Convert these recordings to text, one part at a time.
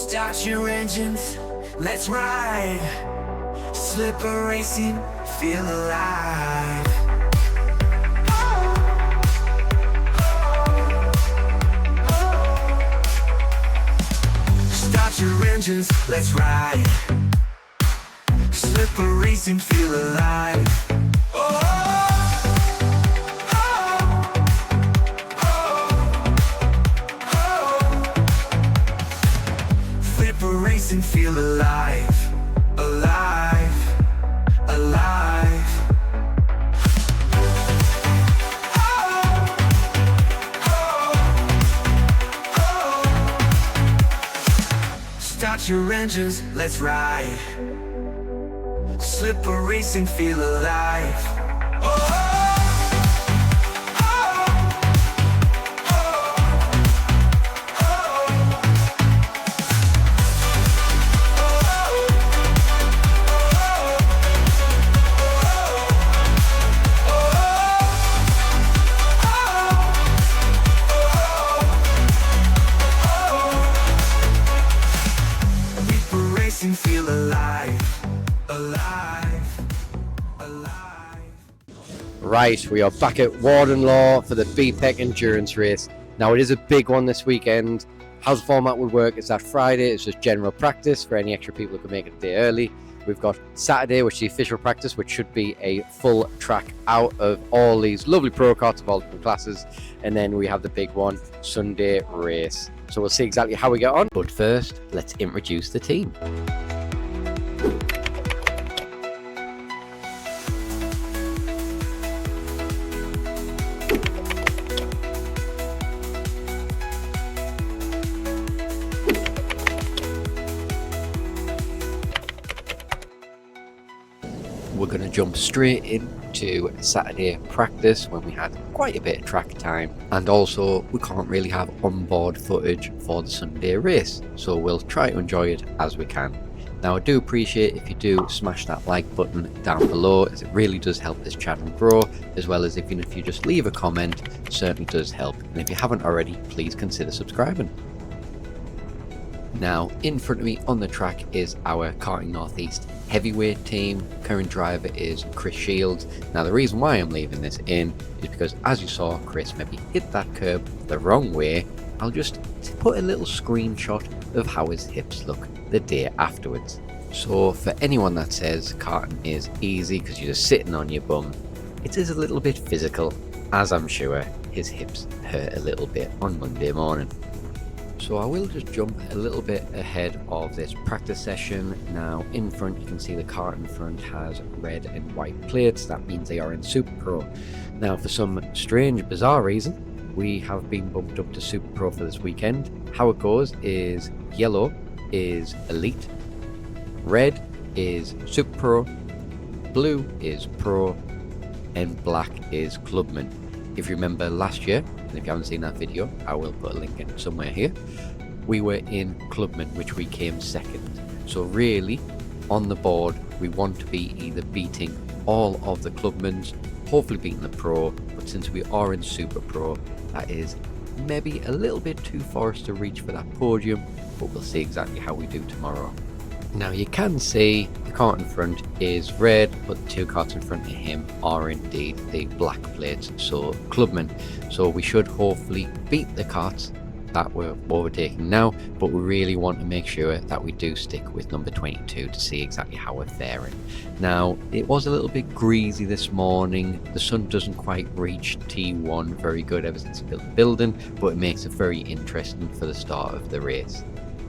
Start your engines, let's ride. Slipper racing, feel alive. Start your engines, let's ride. Slipper racing, feel alive. And feel alive, alive, alive. Start your engines, let's ride. Slipper racing, feel alive. Feel alive, alive, alive. Right, we are back at Warden Law for the BPEC Endurance race. Now it is a big one this weekend. How the format would work is that Friday is just general practice for any extra people who can make it a day early. We've got Saturday, which is the official practice, which should be a full track out of all these lovely pro karts of all different classes. And then we have the big one, Sunday race. So we'll see exactly how we get on. But first, let's introduce the team. We're going to jump straight into Saturday practice when we had quite a bit of track time, and also we can't really have onboard footage for the Sunday race, so we'll try to enjoy it as we can. Now I do appreciate if you do smash that like button down below, as it really does help this channel grow, as well as even if you just leave a comment, it certainly does help. And if you haven't already, please consider subscribing. Now, in front of me on the track is our Karting North East heavyweight team. Current driver is Chris Shields. Now, the reason why I'm leaving this in is because, as you saw, Chris maybe hit that curb the wrong way. I'll just put a little screenshot of how his hips look the day afterwards. So, for anyone that says karting is easy because you're just sitting on your bum, it is a little bit physical, as I'm sure his hips hurt a little bit on Monday morning. So I will just jump a little bit ahead of this practice session. Now in front you can see the kart in front has red and white plates. That means they are in Super Pro. Now for some strange bizarre reason we have been bumped up to Super Pro for this weekend. How it goes is yellow is Elite, red is Super Pro, blue is Pro, and black is Clubman. If you remember last year, and if you haven't seen that video, I will put a link in somewhere here, we were in Clubman, which we came second. So really, on the board, we want to be either beating all of the Clubmans, hopefully beating the Pro, but since we are in Super Pro, that is maybe a little bit too far us to reach for that podium, but we'll see exactly how we do tomorrow. Now you can see the kart in front is red, but the two karts in front of him are indeed the black plates, so Clubman. So we should hopefully beat the karts that we're overtaking now, but we really want to make sure that we do stick with number 22 to see exactly how we're faring. Now it was a little bit greasy this morning. The sun doesn't quite reach T1 very good ever since we built the building, but it makes it very interesting for the start of the race.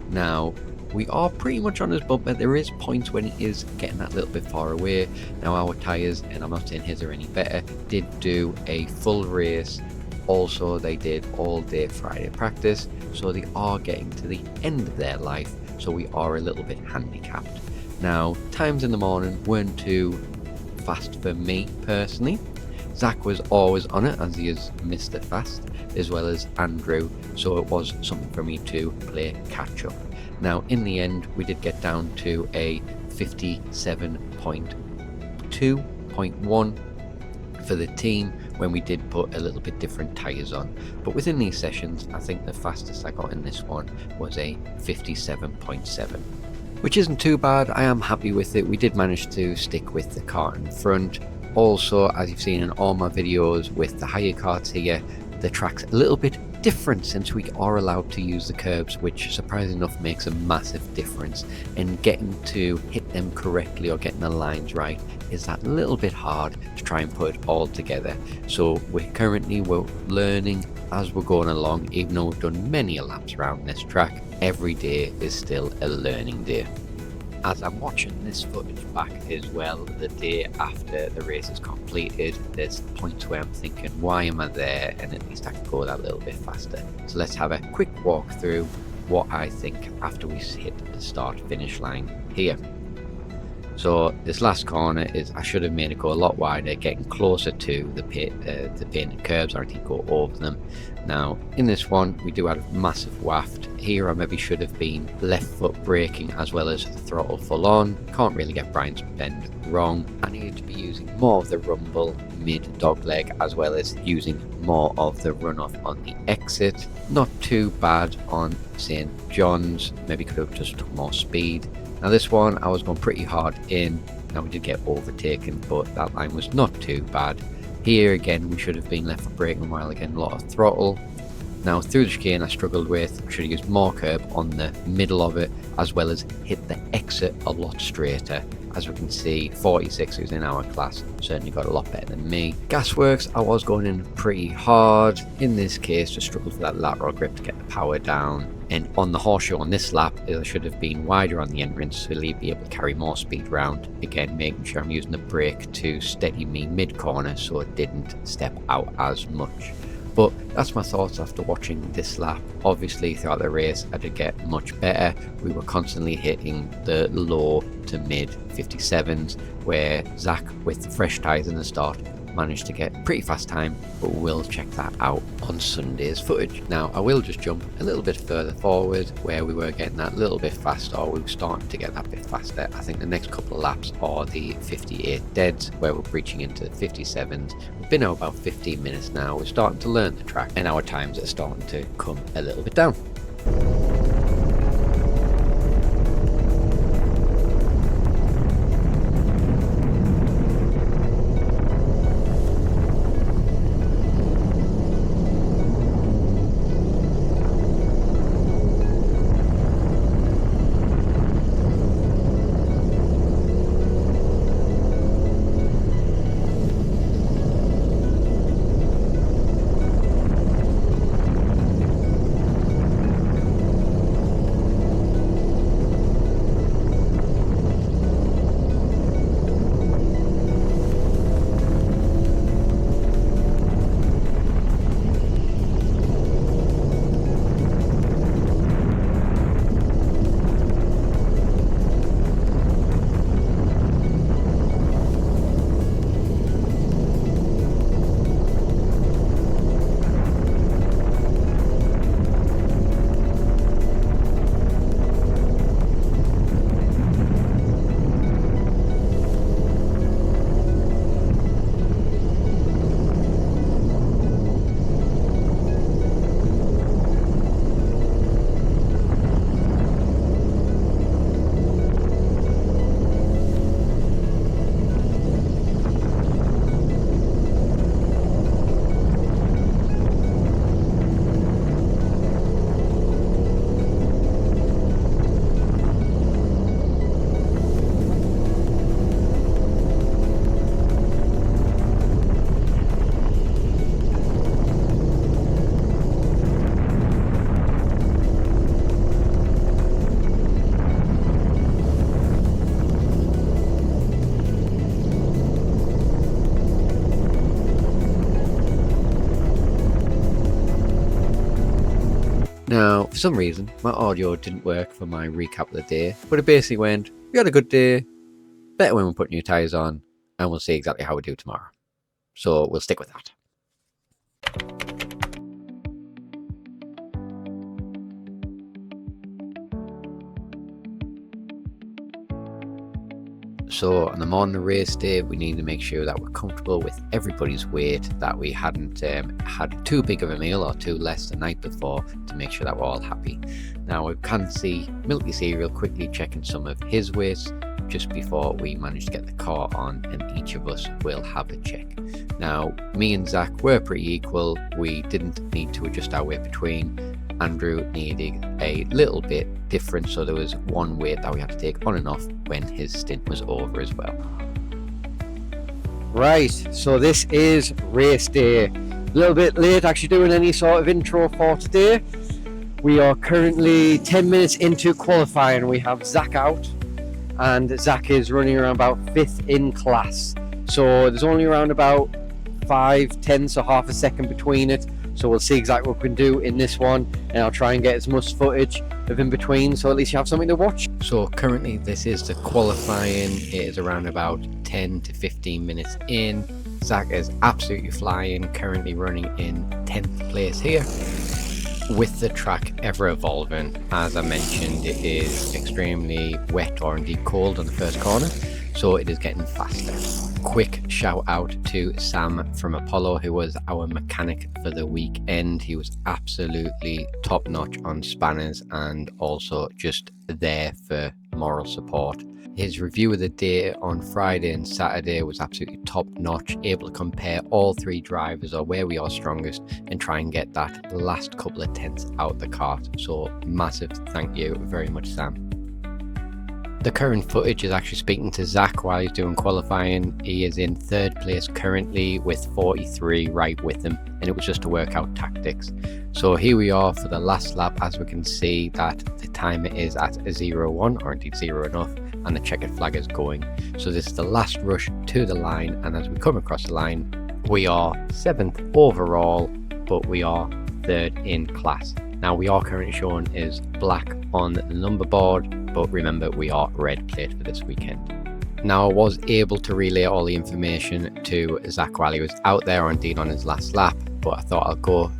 Now we are pretty much on his bumper. There is points when he is getting that little bit far away. Now our tyres, and I'm not saying his are any better, did do a full race. Also they did all day Friday practice, so they are getting to the end of their life, so we are a little bit handicapped. Now times in the morning weren't too fast for me personally. Zach was always on it, as he is Mr. Fast, as well as Andrew, so it was something for me to play catch up. Now in the end we did get down to a 57.2.1 for the team, when we did put a little bit different tyres on. But within these sessions, I think the fastest I got in this one was a 57.7. which isn't too bad. I am happy with it. We did manage to stick with the kart in front. Also, as you've seen in all my videos with the higher karts here, the track's a little bit different since we are allowed to use the curbs, which surprisingly enough makes a massive difference. And getting to hit them correctly or getting the lines right is that little bit hard to try and put it all together. So we're learning as we're going along. Even though we've done many laps around this track, every day is still a learning day. As I'm watching this footage back as well, the day after the race is completed, there's points where I'm thinking, why am I there? And at least I can go that little bit faster. So let's have a quick walk through what I think after we hit the start finish line here. So this last corner is, I should have made it go a lot wider, getting closer to the painted curbs, or I think go over them. Now in this one we do have a massive waft. Here I maybe should have been left foot braking as well as throttle full on. Can't really get Brian's bend wrong. I needed to be using more of the rumble mid dog leg as well as using more of the runoff on the exit. Not too bad on St. John's, maybe could have just took more speed. Now this one I was going pretty hard in. Now we did get overtaken, but that line was not too bad. Here again we should have been left for braking while again a lot of throttle. Now through the chicane I struggled with, I should have used more curb on the middle of it as well as hit the exit a lot straighter. As we can see, 46 who's in our class certainly got a lot better than me. Gasworks, I was going in pretty hard. In this case, just struggled for that lateral grip to get the power down. And on the horseshoe on this lap, I should have been wider on the entrance to be able to carry more speed round. Again, making sure I'm using the brake to steady me mid-corner so it didn't step out as much. But that's my thoughts after watching this lap. Obviously throughout the race I did get much better. We were constantly hitting the low to mid 57s, where Zach with the fresh tyres in the start managed to get pretty fast time, but we'll check that out on Sunday's footage. Now I will just jump a little bit further forward where we were getting that little bit faster, or we were starting to get that bit faster. I think the next couple of laps are the 58 deads where we're breaching into the 57s. We've been out about 15 minutes now, we're starting to learn the track and our times are starting to come a little bit down. Now, for some reason, my audio didn't work for my recap of the day, but it basically went, we had a good day, better when we put new tyres on, and we'll see exactly how we do tomorrow. So we'll stick with that. So on the morning of race day, we need to make sure that we're comfortable with everybody's weight, that we hadn't had too big of a meal or too less the night before, to make sure that we're all happy. Now we can see Milky Cereal quickly checking some of his weights just before we manage to get the car on, and each of us will have a check. Now me and Zach were pretty equal. We didn't need to adjust our weight between. Andrew needed a little bit different, so there was one weight that we had to take on and off when his stint was over as well. Right, so this is race day. A little bit late actually doing any sort of intro for today. We are currently 10 minutes into qualifying. We have Zach out, and Zach is running around about 5th in class. So there's only around about 5/10, so half a second between it. So we'll see exactly what we can do in this one, and I'll try and get as much footage of in between, so at least you have something to watch. So currently this is the qualifying. It is around about 10 to 15 minutes in. Zach is absolutely flying, currently running in 10th place here. With the track ever evolving, as I mentioned, it is extremely wet or indeed cold on the first corner, so it is getting faster. Quick shout out to Sam from Apollo, who was our mechanic for the weekend. He was absolutely top notch on spanners and also just there for moral support. His review of the day on Friday and Saturday was absolutely top notch, able to compare all three drivers or where we are strongest and try and get that last couple of tenths out the kart. So massive thank you very much, Sam. The current footage is actually speaking to Zach while he's doing qualifying. He is in 3rd place currently with 43 right with him, and it was just to work out tactics. So here we are for the last lap. As we can see that the timer is at a 0-1, or indeed 0 enough, and the checkered flag is going. So this is the last rush to the line, and as we come across the line, we are 7th overall, but we are 3rd in class. Now we are currently shown as black on the number board, but remember we are red plate for this weekend. Now I was able to relay all the information to Zach while he was out there, or indeed on his last lap, but I thought I'll go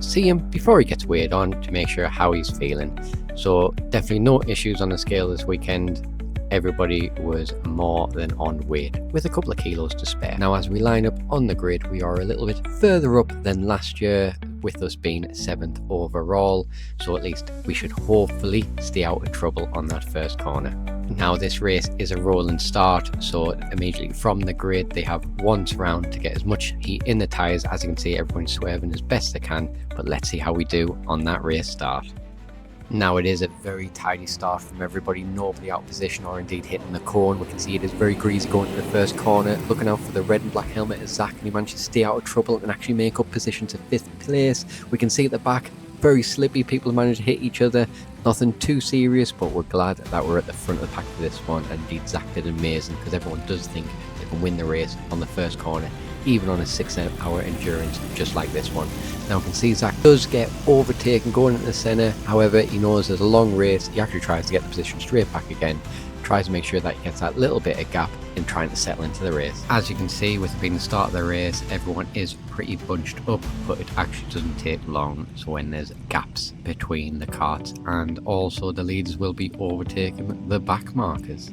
see him before he gets weighed on to make sure how he's feeling. So definitely no issues on the scale this weekend. Everybody was more than on weight, with a couple of kilos to spare. Now as we line up on the grid, we are a little bit further up than last year, with us being 7th overall, so at least we should hopefully stay out of trouble on that first corner. Now this race is a rolling start, so immediately from the grid they have one round to get as much heat in the tyres. As you can see, everyone's swerving as best they can, but let's see how we do on that race start. Now it is a very tidy start from everybody, nobody out of position or indeed hitting the cone. We can see it is very greasy going to the first corner, looking out for the red and black helmet as Zach, and he managed to stay out of trouble and actually make up position to 5th place. We can see at the back, very slippy, people managed to hit each other, nothing too serious, but we're glad that we're at the front of the pack for this one, and indeed Zach did amazing, because everyone does think they can win the race on the first corner, even on a 6-hour endurance just like this one. Now we can see Zach does get overtaken going into the centre, however he knows there's a long race. He actually tries to get the position straight back again, tries to make sure that he gets that little bit of gap in trying to settle into the race. As you can see, with it being the start of the race, everyone is pretty bunched up, but it actually doesn't take long. So when there's gaps between the carts, and also the leaders will be overtaking the back markers.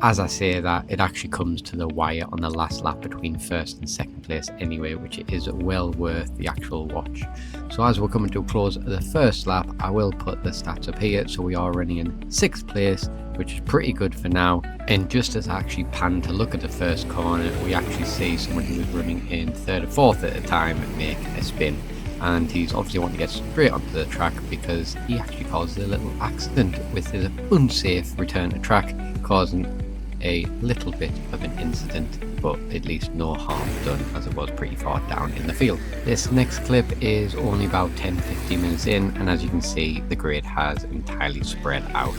As I say that, it actually comes to the wire on the last lap between 1st and 2nd place anyway, which is well worth the actual watch. So as we're coming to a close of the first lap, I will put the stats up here. So we are running in 6th place, which is pretty good for now. And just as I actually pan to look at the first corner, we actually see someone who was running in 3rd or 4th at the time make a spin. And he's obviously wanting to get straight onto the track, because he actually caused a little accident with his unsafe return to track, causing a little bit of an incident, but at least no harm done, as it was pretty far down in the field. This next clip is only about 10-15 minutes in, and as you can see, the grid has entirely spread out.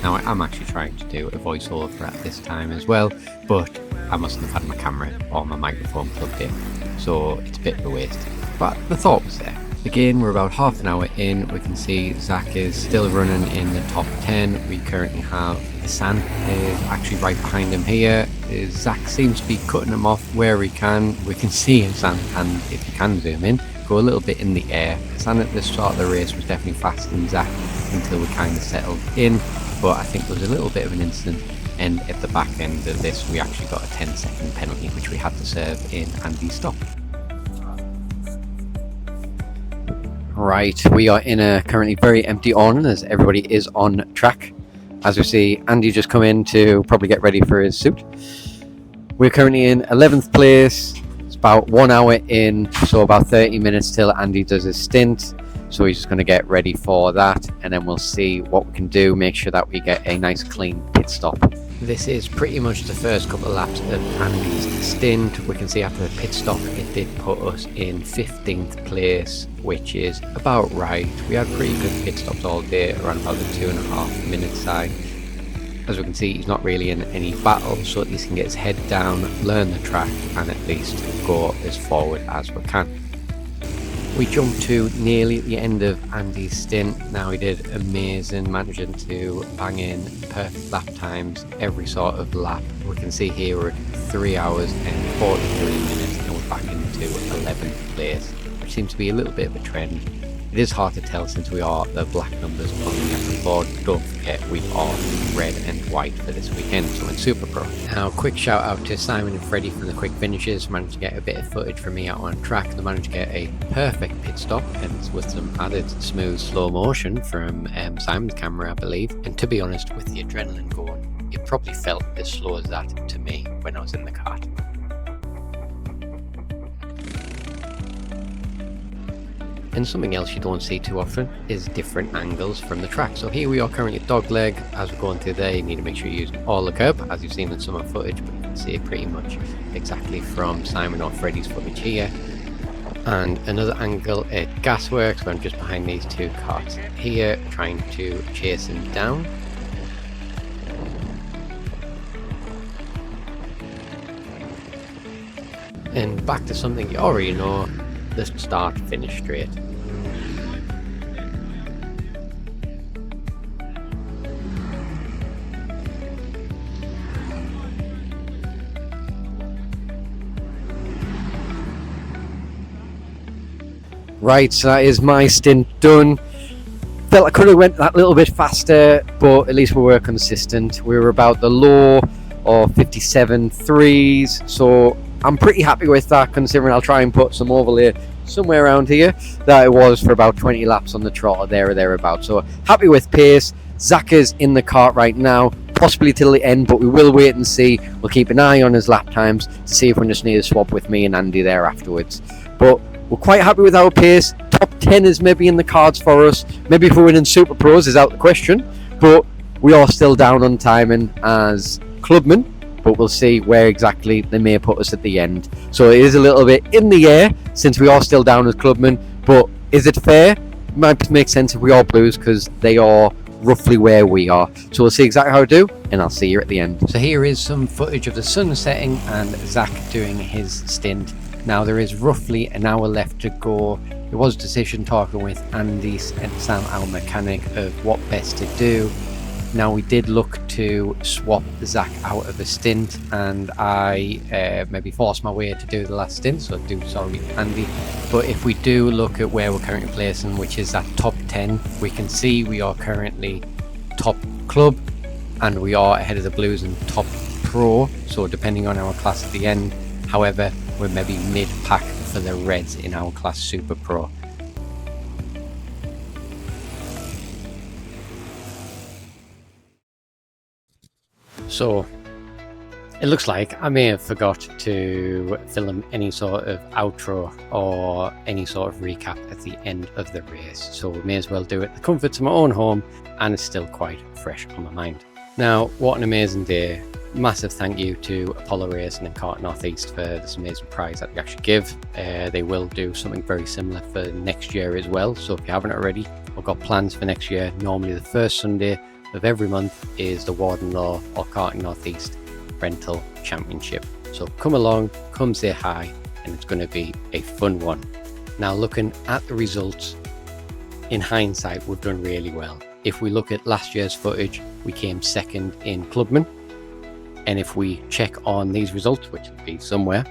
Now I am actually trying to do a voiceover at this time as well, but I mustn't have had my camera or my microphone plugged in, so it's a bit of a waste, but the thought was there. Again, we're about half an hour in. We can see Zach is still running in the top 10. We currently have Hassan is actually right behind him here. Zach seems to be cutting him off where he can. We can see Hassan, and if you can zoom in, go a little bit in the air. Hassan at the start of the race was definitely faster than Zach until we kind of settled in, but I think there was a little bit of an incident and at the back end of this we actually got a 10-second penalty which we had to serve in Andy's stop. Right, we are in a currently very empty on as everybody is on track. As we see, Andy just come in to probably get ready for his suit. We're currently in 11th place. It's about 1 hour in, so about 30 minutes till Andy does his stint. So he's just going to get ready for that, and then we'll see what we can do, make sure that we get a nice clean pit stop. This is pretty much the first couple of laps of Andy's stint. We can see after the pit stop it did put us in 15th place, which is about right. We had pretty good pit stops all day, around about the 2.5 minute side. As we can see, he's not really in any battle, so at least he can get his head down, learn the track, and at least go as forward as we can. We jumped to nearly the end of Andy's stint. Now he did amazing, managing to bang in perfect lap times every sort of lap. We can see here we're at 3 hours and 43 minutes and we're back into 11th place, which seems to be a little bit of a trend. It is hard to tell since we are the black numbers on the actual board. Don't forget we are red and white for this weekend, so in Super Pro. Now, quick shout out to Simon and Freddie from the quick finishes. Managed to get a bit of footage from me out on track. They managed to get a perfect pit stop, and with some added smooth slow motion from Simon's camera, I believe. And to be honest, with the adrenaline going, it probably felt as slow as that to me when I was in the kart. And something else you don't see too often is different angles from the track. So here we are currently at dogleg. As we're going through there, you need to make sure you use all the curb, as you've seen in some of the footage, but you can see it pretty much exactly from Simon or Freddie's footage here. And another angle at Gasworks, where I'm just behind these two carts here, trying to chase him down. And back to something you already know, the start-finish straight. Right, so that is my stint done. Felt I could have went that little bit faster, but at least we were consistent. We were about the low of 57.3s, so I'm pretty happy with that, considering I'll try and put some overlay somewhere around here that it was for about 20 laps on the trot or there or thereabouts. So happy with pace. Zach is in the kart right now, possibly till the end, but we will wait and see. We'll keep an eye on his lap times to see if we just need to swap with me and Andy there afterwards. But we're quite happy with our pace. Top 10 is maybe in the cards for us. Maybe if we're winning Super Pros is out the question, but we are still down on timing as clubmen, but we'll see where exactly they may put us at the end. So it is a little bit in the air since we are still down as clubmen, but is it fair? It might make sense if we are blues because they are roughly where we are. So we'll see exactly how I do, and I'll see you at the end. So here is some footage of the sun setting and Zach doing his stint. Now there is roughly an hour left to go. There was a decision talking with Andy and Sam, our mechanic, of what best to do. Now we did look to swap Zach out of a stint, and I maybe forced my way to do the last stint, so I do sorry Andy. But if we do look at where we're currently placing, which is that top 10, we can see we are currently top club and we are ahead of the blues and top pro, so depending on our class at the end. However, we're maybe mid-pack for the reds in our class Super Pro. So it looks like I may have forgot to film any sort of outro or any sort of recap at the end of the race, so we may as well do it at the comfort of my own home, and it's still quite fresh on my mind. Now, what an amazing day. Massive thank you to Apollo Racing and Karting North East for this amazing prize that we actually give. They will do something very similar for next year as well, so if you haven't already, we've got plans for next year. Normally the first Sunday of every month is the Warden Law or Karting North East Rental Championship. So come along, come say hi, and it's going to be a fun one. Now, looking at the results, in hindsight, we've done really well. If we look at last year's footage, we came second in Clubman. And if we check on these results, which will be somewhere,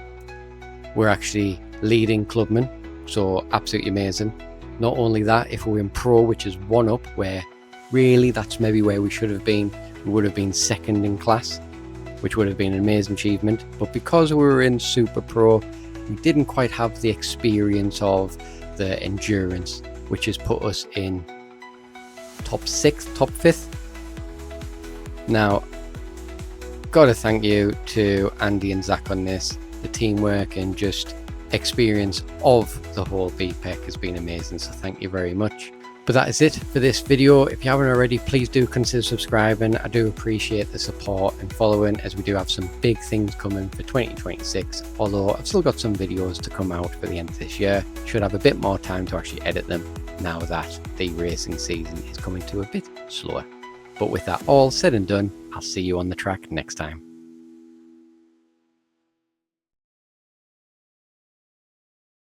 we're actually leading Clubman. So absolutely amazing. Not only that, if we're in Pro, which is one up, where really that's maybe where we should have been, we would have been second in class, which would have been an amazing achievement. But because we were in Super Pro, we didn't quite have the experience of the endurance, which has put us in top 6th, top 5th. Now, gotta thank you to Andy and Zach on this. The teamwork and just experience of the whole BPEC has been amazing, so thank you very much. But that is it for this video. If you haven't already, please do consider subscribing. I do appreciate the support and following, as we do have some big things coming for 2026, although I've still got some videos to come out for the end of this year. Should have a bit more time to actually edit them now that the racing season is coming to a bit slower. But with that all said and done, I'll see you on the track next time.